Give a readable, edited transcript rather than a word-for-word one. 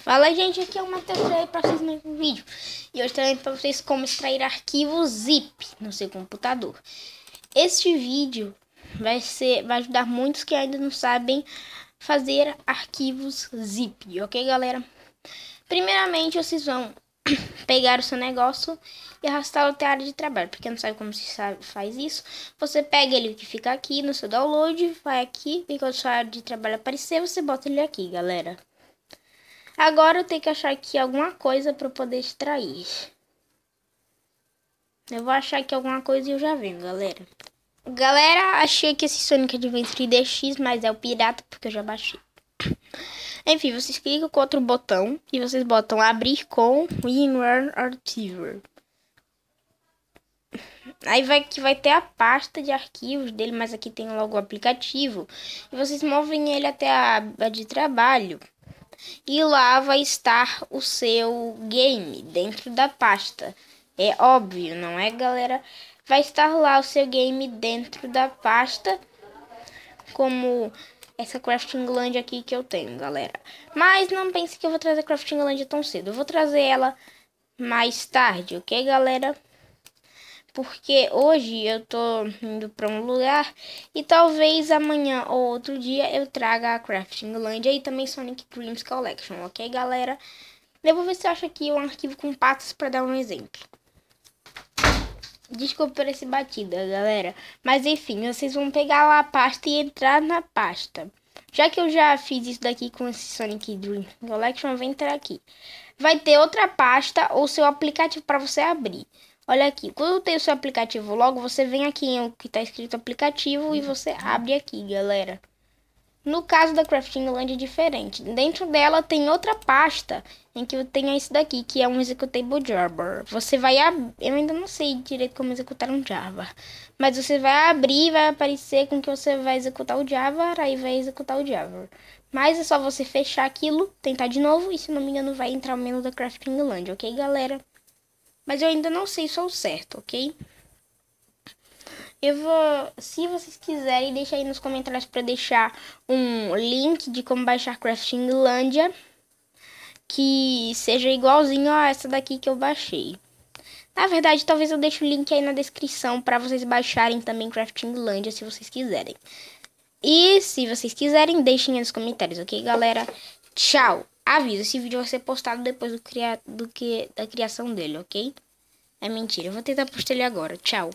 Fala, gente, aqui é o Matheus para vocês mais um vídeo. E hoje também para vocês como extrair arquivos zip no seu computador. Este vídeo vai ajudar muitos que ainda não sabem fazer arquivos zip, ok, galera? Primeiramente, vocês vão pegar o seu negócio e arrastá-lo até a área de trabalho. Porque não sabe como se faz isso, você pega ele que fica aqui no seu download, vai aqui, e quando a sua área de trabalho aparecer, você bota ele aqui, galera. Agora eu tenho que achar aqui alguma coisa para poder extrair. Eu vou achar aqui alguma coisa e eu já venho, galera. Galera, achei que esse Sonic Adventure DX, mas é o pirata porque eu já baixei. Enfim, vocês clicam com outro botão e vocês botam abrir com WinRAR Archiver. Aí vai ter a pasta de arquivos dele, mas aqui tem logo o aplicativo. E vocês movem ele até a aba de trabalho. E lá vai estar o seu game dentro da pasta. É óbvio, não é, galera? Vai estar lá o seu game dentro da pasta, como essa Craftinglandia aqui que eu tenho, galera. Mas não pense que eu vou trazer Craftinglandia tão cedo. Eu vou trazer ela mais tarde, ok, galera? Porque hoje eu tô indo pra um lugar e talvez amanhã ou outro dia eu traga a Craftinglandia e também Sonic Dreams Collection, ok, galera? Eu vou ver se eu acho aqui um arquivo com patas para dar um exemplo. Desculpa por esse batida, galera. Mas enfim, vocês vão pegar lá a pasta e entrar na pasta. Já que eu já fiz isso daqui com esse Sonic Dreams Collection, eu vou entrar aqui. Vai ter outra pasta ou seu aplicativo para você abrir. Olha aqui, quando tem o seu aplicativo logo, você vem aqui em o que está escrito aplicativo e você abre aqui, galera. No caso da Craftinglandia é diferente. Dentro dela tem outra pasta em que tem esse daqui, que é um executable Java. Você vai abrir, eu ainda não sei direito como executar um Java, mas você vai abrir e vai aparecer com que você vai executar o Java, aí vai executar o Java. Mas é só você fechar aquilo, tentar de novo e se não me engano vai entrar o menu da Craftinglandia, ok, galera? Mas eu ainda não sei se é o certo, ok? Eu vou, se vocês quiserem, deixa aí nos comentários para deixar um link de como baixar Craftinglandia que seja igualzinho a essa daqui que eu baixei. Na verdade, talvez eu deixe o link aí na descrição para vocês baixarem também Craftinglandia se vocês quiserem. E se vocês quiserem, deixem aí nos comentários, ok, galera? Tchau! Aviso, esse vídeo vai ser postado depois da criação dele, ok? É mentira, eu vou tentar postar ele agora. Tchau!